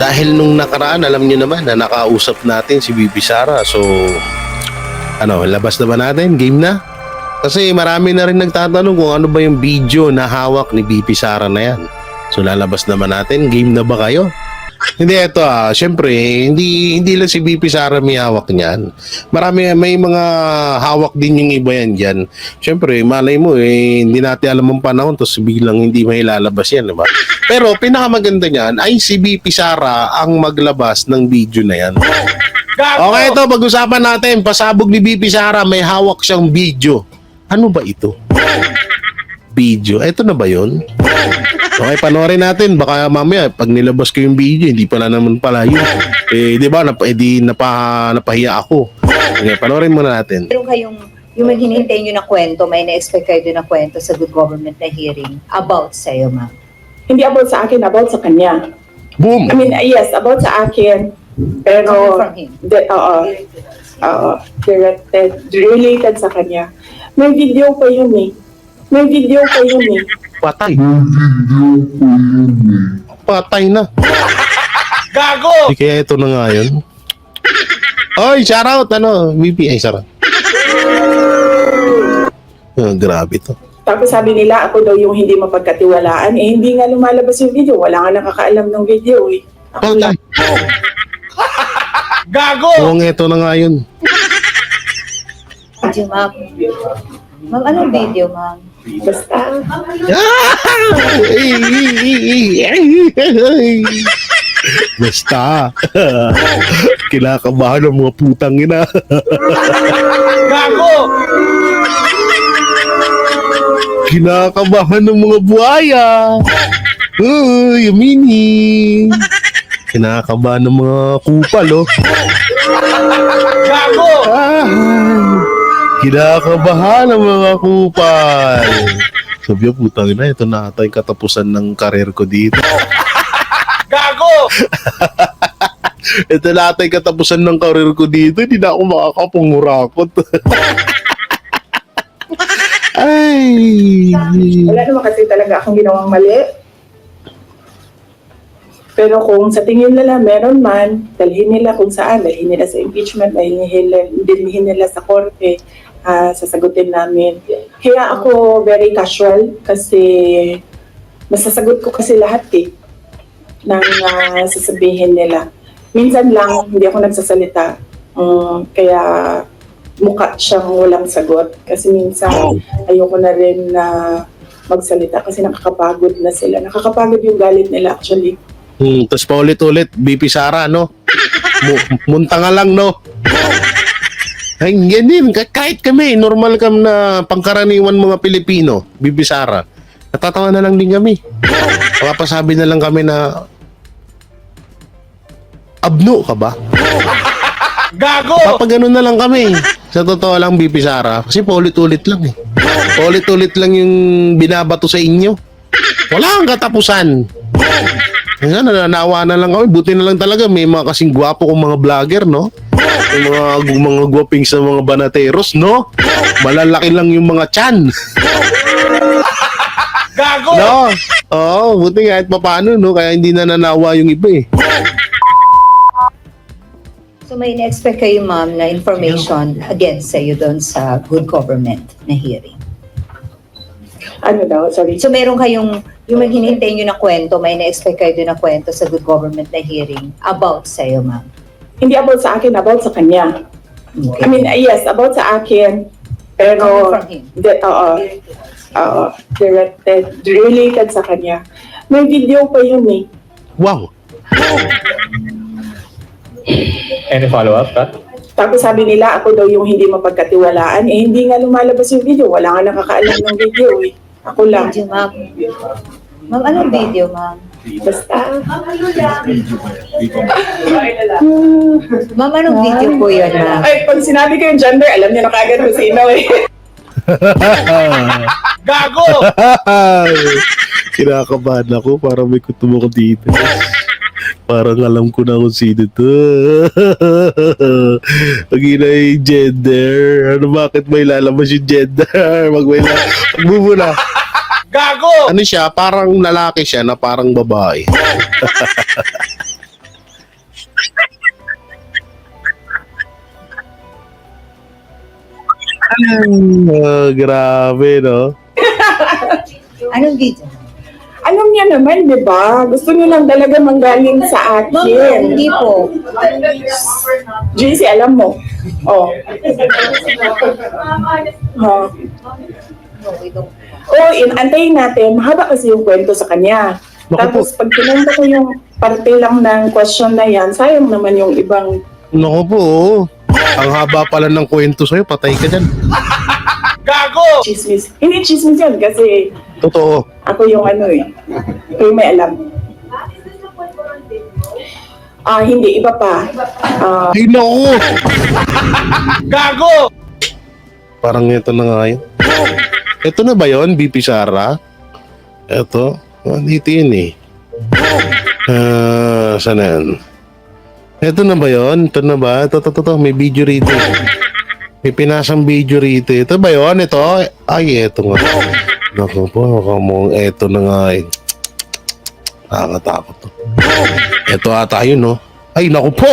Dahil nung nakaraan, alam nyo naman na nakausap natin si Bibi Sara. So, labas na ba natin? Game na? Kasi marami na rin nagtatanong kung ano ba yung video na hawak ni Bibi Sara na yan. So, lalabas naman natin. Game na ba kayo? Hindi, ito syempre, hindi lang si BP Sara may hawak niyan. May mga hawak din yung iba yan dyan. Syempre, malay mo, hindi natin alam ang panahon, tapos biglang hindi may lalabas yan, diba? Pero, pinakamaganda niyan ay si BP Sara ang maglabas ng video na yan. Okay, ito, pag-usapan natin, pasabog ni BP Sara, may hawak siyang video. Ano ba ito? Video, ito na ba yun? Okay, panoorin natin. Baka mamaya, pag nilabas ko yung video, hindi pala naman pala yun. Di ba, napahiya ako. Okay, panoorin muna natin. Meron kayong, yung hinihintay nyo na kwento, may na-expect kayo na kwento sa good government na hearing about sa'yo, ma'am. Hindi about sa akin, about sa kanya. Boom! I mean, yes, about sa akin. Pero, Coming from him. directed, related sa kanya. May video pa yun eh. Patay. Patay na. Gago! Di kaya ito na nga yun. Oy, shoutout, BP, sarap. Grabe to. Tapos sabi nila, ako daw yung hindi mapagkatiwalaan. Hindi nga lumalabas yung video. Wala nga nakakaalam ng video eh. Ako Patay. lang. Gago! Kung ito na nga yun. Video, ma'am. Ma'am, anong video, ma'am? Basta, Basta. Kinakabahan ng mga putang ina. Gago! Kinakabahan ng mga buhaya. Yumini. Kinakabahan ng mga kupal, oh. Gago! Kinakabahan ng mga kupal. Sabi ko, putang ina, ito na ata yung katapusan ng karir ko dito. Gago! Ito na ata yung katapusan ng karir ko dito. Hindi na ako makakapangurakot. Ay. wala naman kasi talaga akong ginawang mali. Pero kung sa tingin nila meron man, dalhin nila kung saan, dalhin nila sa impeachment, dalhin nila sa korte, sasagutin namin. Kaya ako very casual kasi masasagot ko kasi lahat ng sasabihin nila. Minsan lang hindi ako nagsasalita, kaya mukha siyang walang sagot. Kasi minsan ayoko na rin na magsalita kasi nakakapagod na sila. Nakakapagod yung galit nila actually. Tapos paulit-ulit, BP Sara, no? Munta nga lang, no? Ay, yan din. Kahit kami, normal kami na pangkaraniwan mga Pilipino, BP Sara. Natatawa na lang din kami. Papasabi na lang kami na, abno ka ba? Gago! Papaganon na lang kami. Sa totoo lang, BP Sara. Kasi paulit-ulit lang eh. Paulit-ulit lang yung binabato sa inyo. Wala kang katapusan. Nga, nananawa na lang kami. Buti na lang talaga may mga kasing gwapo kong mga vlogger, no? Yung mga gwaping sa mga banateros, no? Malalaki lang yung mga chan. Gago! No? Oo, buti kahit papaano, no? Kaya hindi nananawa yung iba eh. So may na-expect kayo, ma'am, na information against sa'yo doon sa good government na hearing. Ano daw, sorry. So meron kayong, yung hinihintay nyo na kwento, may na-expect kayo doon na kwento sa good government na hearing about sa'yo, ma'am. Hindi about sa akin, about sa kanya. Okay. I mean, yes, about sa akin. Pero, Coming from him. directed, related sa kanya. May video pa yun eh. Wow. Any follow-up, Kat? Tapos sabi nila, ako daw yung hindi mapagkatiwalaan. Hindi nga lumalabas yung video. Wala nga nakakaalam ng video eh. Ako lang. Video, ma'am. Ma'am, anong video, ma'am? Basta. Ma'am, anong video po yun, ma'am? Ay, pag sinabi ko yung gender, alam niyo na kagad kung sino eh. Gago! Kinakabahan ako. Parang may kutubo ko dito. Parang alam ko na kung sino to. Pag ina yung gender. Bakit may lalabas yung gender? Magbubula. Gago! Ano siya? Parang lalaki siya na parang babae. Grabe, no? Anong video? Alam niya naman, di ba? Gusto niyo lang talaga manggaling sa Ma'am, akin. hindi po. JC, alam mo. Oh. Oh. No, we don't. Antayin natin. Mahaba kasi yung kwento sa kanya. Naku Tapos pag kinanta ko yung parte lang ng question na yan, sayang naman yung ibang Naku po, oo. Ang haba pala ng kwento sa'yo, patay ka dyan. Gago! chismis. Hindi chismis yan kasi Totoo. ako yung ano eh. Ako yung may alam. Hindi. Iba pa. Ay, naku! Gago! Parang ito na nga yun. Ito na ba yun, BP Sara? Ito. Dito yun eh. Saan na yan? Ito na ba yun? Ito na ba? Ito. May video rito. May pinasang video rito. Ito ba yun? Ito? Ay, ito nga. Naku po, mukhang ito na nga eh. Nakakatakot to. Ito ata yun, no? Ay, naku po!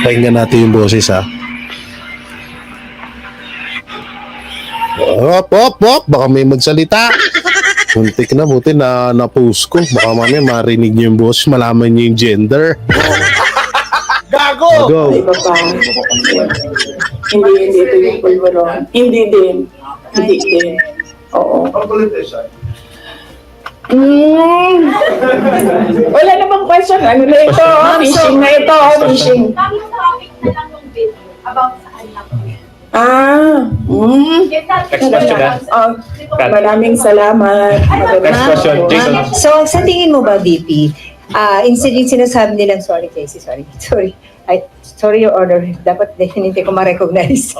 Pakinggan natin yung boses, ha? Op! Baka may magsalita. Muntik na, buti na na-post ko. Baka mamaya marinig niyo yung boses, malaman niyo yung gender. Gago! Go! Iba pa. Hindi ito yung pulveron. Hindi din. Oo. Wala namang question. Ano na ito? Fishing na ito. Fishing. Tamang topic na lang yung video about sa anak ko. Next question, Maraming salamat. Next question, Jason. So, sa tingin mo ba, BP, yung sinasabi nilang, sorry, Casey, sorry your order. Dapat hindi ko ma-recognize.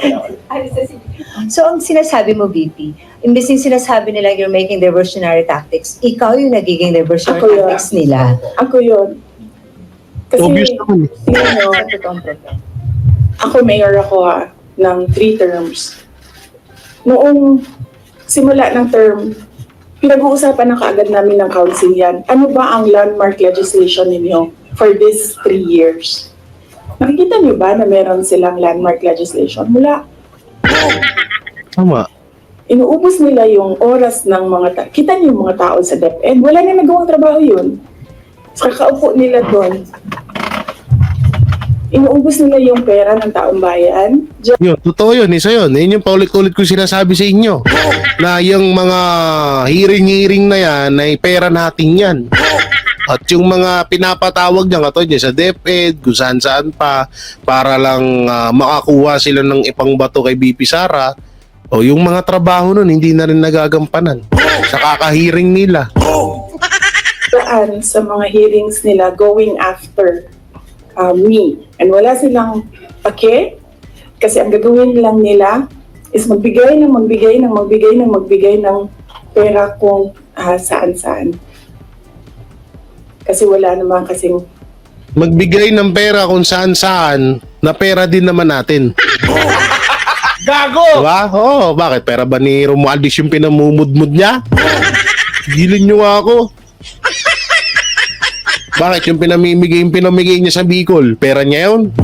So, ang sinasabi mo, BP, imbes yung sinasabi nila you're making diversionary tactics, ikaw yung nagiging diversionary Ako yun. tactics nila. Ako yun. Kasi, Obvious naman. tingnan nyo, Sa totoong problema. ako mayor ako ng 3 terms. Noong simula ng term, pinag-uusapan na kaagad namin ng council yan. Ano ba ang landmark legislation ninyo for these 3 years? Nakikita niyo ba na meron silang landmark legislation? Wala. Tama. Inuubos nila yung oras ng mga kita niyo yung mga tao sa DepEd. Wala na nagawang trabaho yun. Sa kakaupo nila doon. Inuubos nila yung pera ng taong bayan. Yun, totoo yun, isa yun. Yun yung paulit-ulit ko sinasabi sa inyo. Na yung mga hearing na yan, ay pera natin yan. At yung mga pinapatawag niya katulad niya sa DepEd, kung saan-saan pa, para lang makakuha sila ng ipangbato kay BP Sara, o yung mga trabaho nun, hindi na rin nagagampanan. Sa kakahearing nila. Saan sa mga hearings nila going after me. And wala silang pake kasi ang gagawin lang nila is magbigay ng pera kung saan-saan. Kasi wala naman kasing Magbigay ng pera kung saan-saan, na pera din naman natin. Gago! Diba? Oo, bakit? Pera ba ni Romualdez yung pinamumudmud niya? Gilin nyo nga ako. Bakit yung pinamigay niya sa Bicol? Pera niya yun?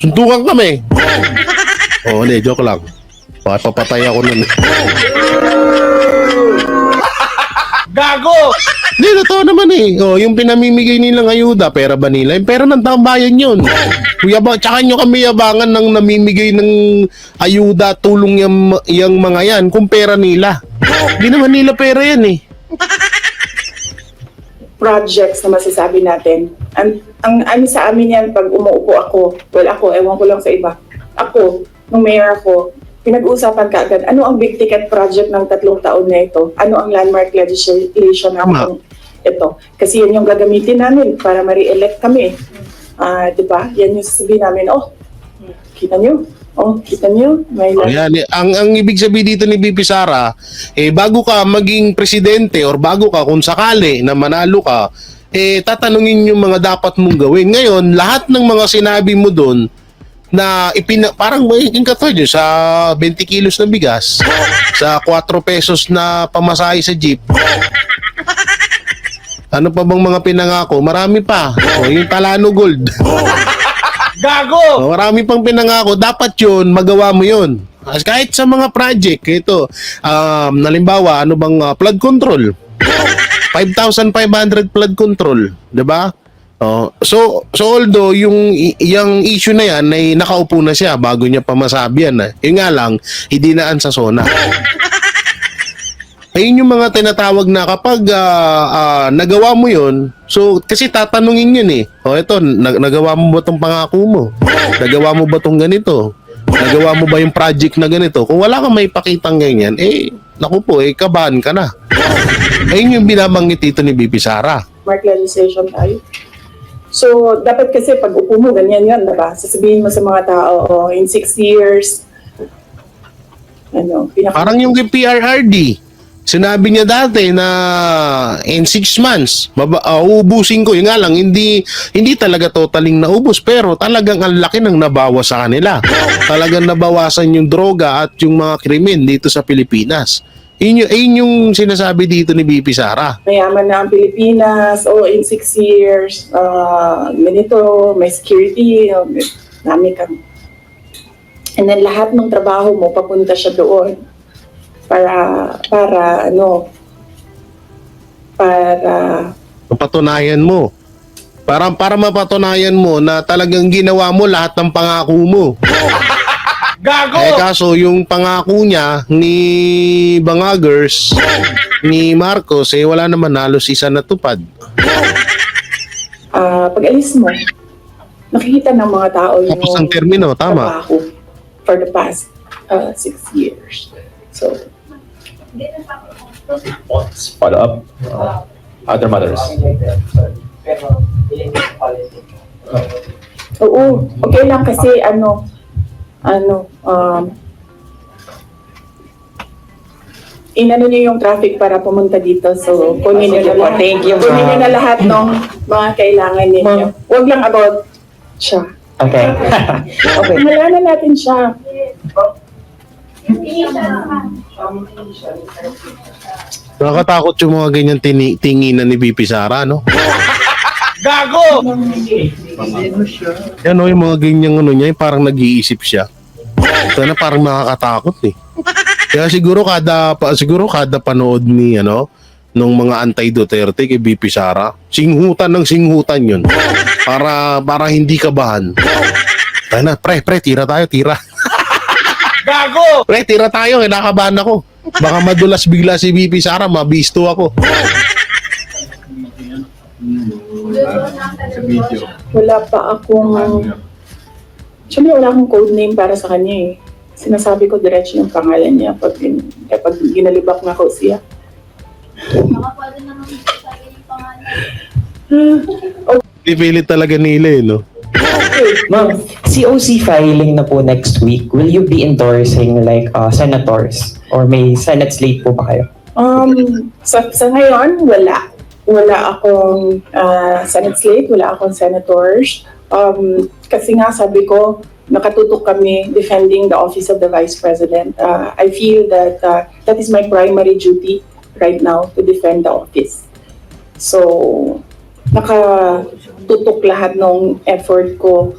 Suntukan kami. Oo, hindi, joke lang. Bakit papatay ako nun? Gago! Hindi, totoo naman eh. Oh, yung pinamimigay nilang ayuda, pera ba nila? Yung pera ng taong bayan yun. Tsaka nyo kami yabangan ng namimigay ng ayuda, tulong yung mga yan, kung pera nila. Hindi naman nila pera yan eh. projects na masasabi natin. Ang ano sa amin yan, pag umuupo ako, ewan ko lang sa iba. Ako, nung mayor ako, pinag-uusapan kaagad, ano ang big ticket project ng 3 taon na ito? Ano ang landmark legislation ng ito? Kasi yan yung gagamitin namin para ma-re-elect kami. Diba? Yan yung sasabihin namin, kita nyo? May Ayan, ang ibig sabihin dito ni BP Sara, bago ka maging presidente or bago ka kung sakali na manalo ka, tatanungin yung mga dapat mong gawin. Ngayon, lahat ng mga sinabi mo doon na parang magiging katulad sa 20 kilos na bigas, sa 4 pesos na pamasahe sa jeep, Ano pa bang mga pinangako? Marami pa. O, yung Talano Gold. Gago! O, marami pang pinangako. Dapat yun, magawa mo yun. As kahit sa mga project, ito, halimbawa, ano bang flood control? 5,500 flood control, 'di ba? Oh, so although yung issue na yan ay nakaupo na siya bago niya pa masabi yan. Yun nga lang, hindi naan sa SONA. Ayun yung mga tinatawag na kapag nagawa mo yun, so kasi tatanungin yun eh. O ito, nagawa mo ba tong pangako mo? Nagawa mo ba tong ganito? Nagawa mo ba yung project na ganito? Kung wala kang may pakitang ganyan, naku po, kabahan ka na. Ayun yung binabanggit dito ni BP Sara. Marginalization tayo. So, dapat kasi pag upo mo, ganyan yan, diba? Sasabihin mo sa mga tao, in 6 years, Parang yung kay PRRD. Sinabi niya dati na in 6 months, uubusin ko. Yung nga lang, hindi talaga totaling naubos, pero talagang ang laki ng nabawas sa kanila. Talagang nabawasan yung droga at yung mga krimen dito sa Pilipinas. Yun yung sinasabi dito ni BP Sara. mayaman na ang Pilipinas, in 6 years, ganito, may security, dami kang. And then lahat ng trabaho mo, papunta siya doon. Para Mapatunayan mo. Para mapatunayan mo na talagang ginawa mo lahat ng pangako mo. Gago! Kaso yung pangako niya ni Bangagers, ni Marcos, wala naman halos isa na tupad. pag alis mo, nakikita ng mga tao yung Tapos ang termino, tama. trabaho for the past 6 years. So, Follow up. Other matters. oo, okay lang kasi inano niyo yung traffic para pumunta dito. So, kunin niyo na lahat. Thank you, Kunin niyo ma'am. na lahat ng mga kailangan ninyo. Huwag lang about siya. Okay. Okay. Pangalanan natin siya. Hindi siya Nakakatakot yung mga ganyan tinginan ni BP Sara, no? Gago! Yan, yung mga ganyan niya, yung parang nag-iisip siya. Ito na parang nakakatakot eh. Kaya siguro kada panood ni nung mga anti-Duterte kay BP Sara, singhutan ng singhutan yun. Para hindi kabahan. Tayo na, pre, tira tayo. Gago! Pre, tira tayo, kinakabahan ako. Baka madulas bigla si BP Sara, mabisto ako. Wala pa akong... Actually, wala akong code name para sa kanya eh. Sinasabi ko diretso yung pangalan niya kapag ginalibak na ko siya. Baka pwede naman sa yung pangalan. Pipilit talaga nila no? Ma'am, COC filing na po next week. Will you be endorsing senators? Or may Senate slate po ba kayo? Sa ngayon, wala. Wala akong Senate slate, wala akong senators. Kasi nga sabi ko, nakatutok kami defending the office of the Vice President. I feel that that is my primary duty right now, to defend the office. So, nakatutok lahat ng effort ko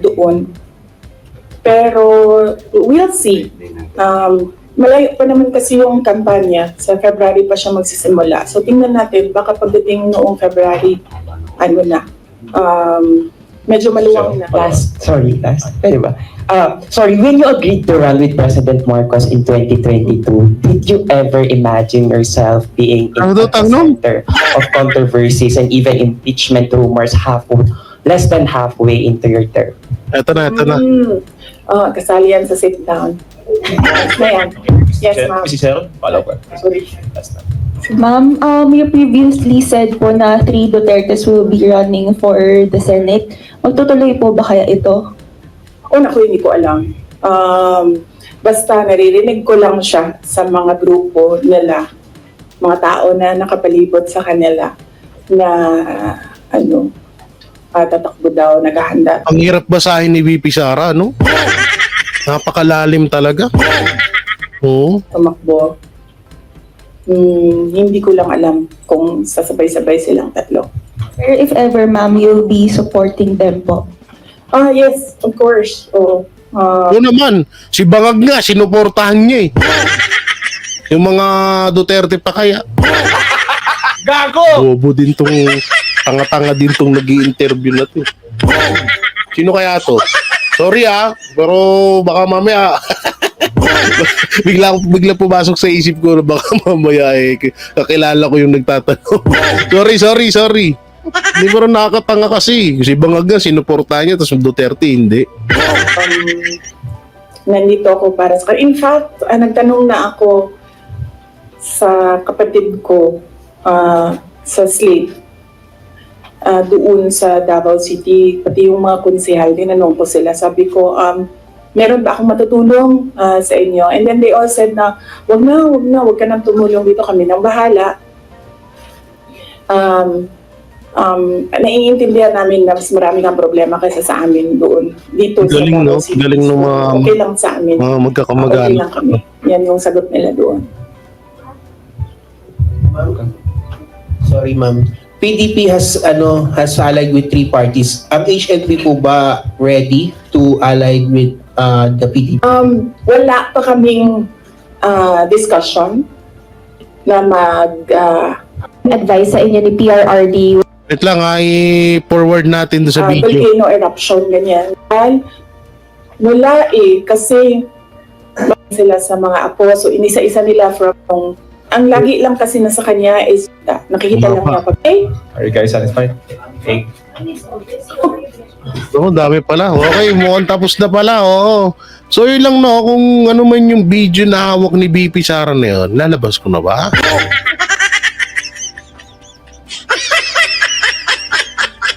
doon. Pero, we'll see. Malayo pa naman kasi yung kampanya. Sa February pa siya magsisimula. So, tingnan natin, baka pagdating noong February, medyo maluwang na. Last. Pwede ba? Sorry, when you agreed to run with President Marcos in 2022, did you ever imagine yourself being in the center of controversies and even impeachment rumors less than halfway into your term? Ito na. Kasali yan sa sit down. Yes, ma'am. Yes, ma'am. Mrs. Sharon, follow up. Sorry. Last time. Ma'am, you previously said po na 3 Dutertes will be running for the Senate. Magtutuloy po ba kaya ito? Naku, hindi ko alam. Basta naririnig ko lang siya sa mga grupo nila, mga tao na nakapalibot sa kanila na tatakbo daw, naghahanda. Ang hirap basahin ni BP Sara, no? Napakalalim talaga. Oo. Tumakbo. Hindi ko lang alam kung sasabay-sabay silang tatlo. Pero if ever, ma'am, you'll be supporting them po. Yes, of course. Oo naman, si Bangag nga, sinuportahan niya eh. Yung mga Duterte pa kaya. Gago! Bobo din tong, tanga-tanga din tong nag-i-interview na to. Sino kaya to? Sorry pero baka mamaya bigla pumasok sa isip ko na baka mamaya kakilala ko yung nagtatanong. Sorry. Hindi mo rin nakakatanga kasi. Si Bangag nga, sinuportahan niya, tapos Duterte hindi. Nandito ako para sa... In fact, nagtanong na ako sa kapatid ko sa Slate doon sa Davao City, pati yung mga konsehal, tinanong ko sila. Sabi ko, meron ba akong matutulong sa inyo? And then they all said na, wag ka nang tumulong dito, kami nang bahala. Naiintindihan namin na mas marami kang problema kaysa sa amin doon. Dito Galing, sa Davao no? City. Galing ng mga Okay lang sa amin. Okay magkakamag-anak. lang kami. Yan yung sagot nila doon. Sorry, ma'am. PDP has allied with 3 parties. Ang HLP po ba ready to ally with the PDP? Wala pa kaming discussion na Advice sa inyo ni PRRD. Wait lang i-forward natin doon sa video. volcano eruption, ganyan. Wala kasi sila sa mga apo. So, inisa-isa nila from... Ang lagi lang kasi nasa kanya is nakikita lang niya pag, Are you guys satisfied? Okay. Dami pala. Okay, mukhang tapos na pala. Oo. So yun lang no, kung ano man yung video na hawak ni BP Sara na yun, lalabas ko na ba?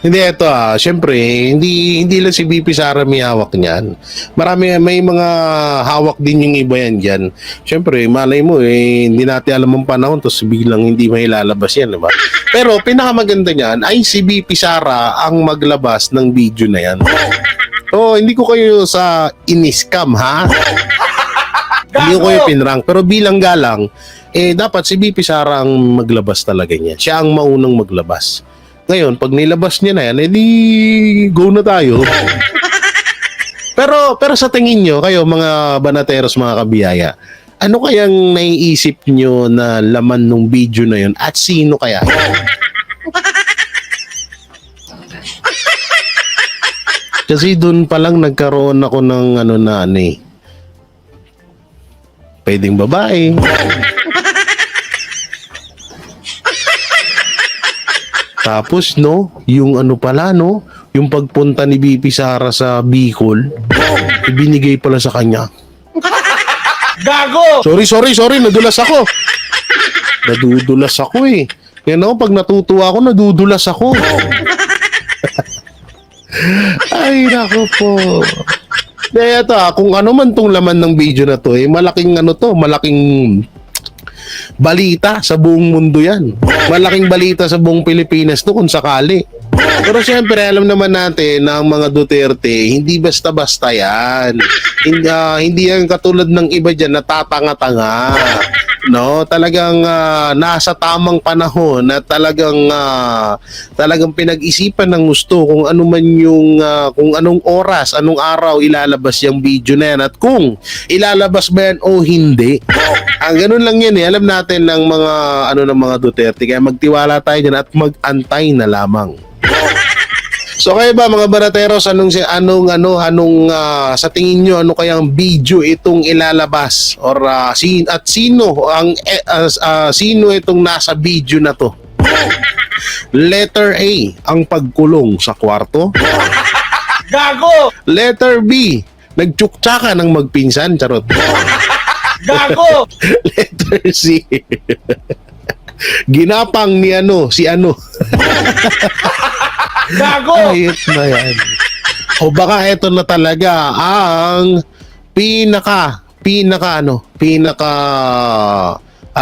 Hindi, ito syempre, hindi lang si BP Sara may hawak niyan. May mga hawak din yung iba yan dyan. Syempre, malay mo, hindi natin alam ang panahon, tapos biglang hindi may lalabas yan, diba? Pero, pinakamaganda niyan ay si BP Sara ang maglabas ng video na yan. Hindi ko kayo sa in-scam, ha? Hindi ko kayo pinrank. Pero bilang galang, dapat si BP Sara ang maglabas talaga niya. Siya ang maunang maglabas. Ngayon, pag nilabas niya na yan, edi go na tayo. pero sa tingin nyo, kayo mga banateros, mga kabiyaya, ano kayang naiisip nyo na laman ng video na yun at sino kaya? Kasi doon pa lang nagkaroon ako ng pwedeng babae. Tapos yung yung pagpunta ni BP Sara sa Bicol, ibinigay pala sa kanya. Gago! Sorry, nadulas ako. Nadudulas ako Yan pag natutuwa ako, nadudulas ako. Ay, nako po. Kaya kung ano man tong laman ng video na to, malaking malaking balita sa buong mundo yan. Malaking balita sa buong Pilipinas to kung sakali. Pero siyempre, alam naman natin na ang mga Duterte, hindi basta-basta yan. Hindi yan katulad ng iba dyan na tatanga-tanga. Talagang nasa tamang panahon na talagang pinag-isipan ng gusto kung ano man yung kung anong oras, anong araw ilalabas yung video na yan at kung ilalabas ba yan o hindi. Ang ganun lang yan alam natin ng mga ng mga Duterte, kaya magtiwala tayo dyan at mag-antay na lamang. So kayo ba mga barateros, anong sa tingin nyo, ano kayang video itong ilalabas or sino itong nasa video na to? Letter A, ang pagkulong sa kwarto. Gago! Letter B, nagtsuktsakan ng magpinsan, charot. Gago! Letter C, ginapang ni si Gago! Ayos na yan. O baka ito na talaga ang pinaka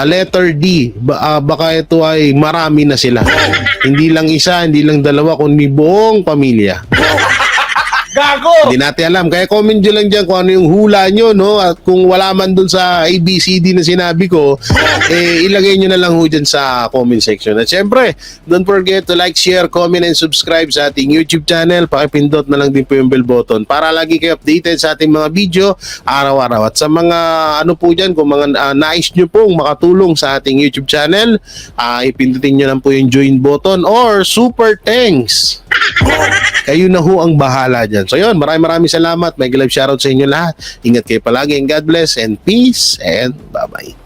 letter D. Baka ito ay marami na sila. Hindi lang isa, hindi lang dalawa, kundi buong pamilya. Gago! Hindi natin alam. Kaya comment nyo lang dyan kung ano yung hula nyo, no? At kung wala man dun sa ABCD na sinabi ko, ilagay nyo na lang ho dyan sa comment section. At syempre, don't forget to like, share, comment, and subscribe sa ating YouTube channel. Pakipindot na lang din po yung bell button para lagi kayo updated sa ating mga video araw-araw. At sa mga ano po dyan, kung mga nais nyo pong makatulong sa ating YouTube channel, ipindutin nyo lang po yung join button or super thanks. Kayo na ho ang bahala dyan. So yun, maraming salamat. May live shoutout sa inyo lahat. Ingat kayo palagi and God bless and peace and bye-bye.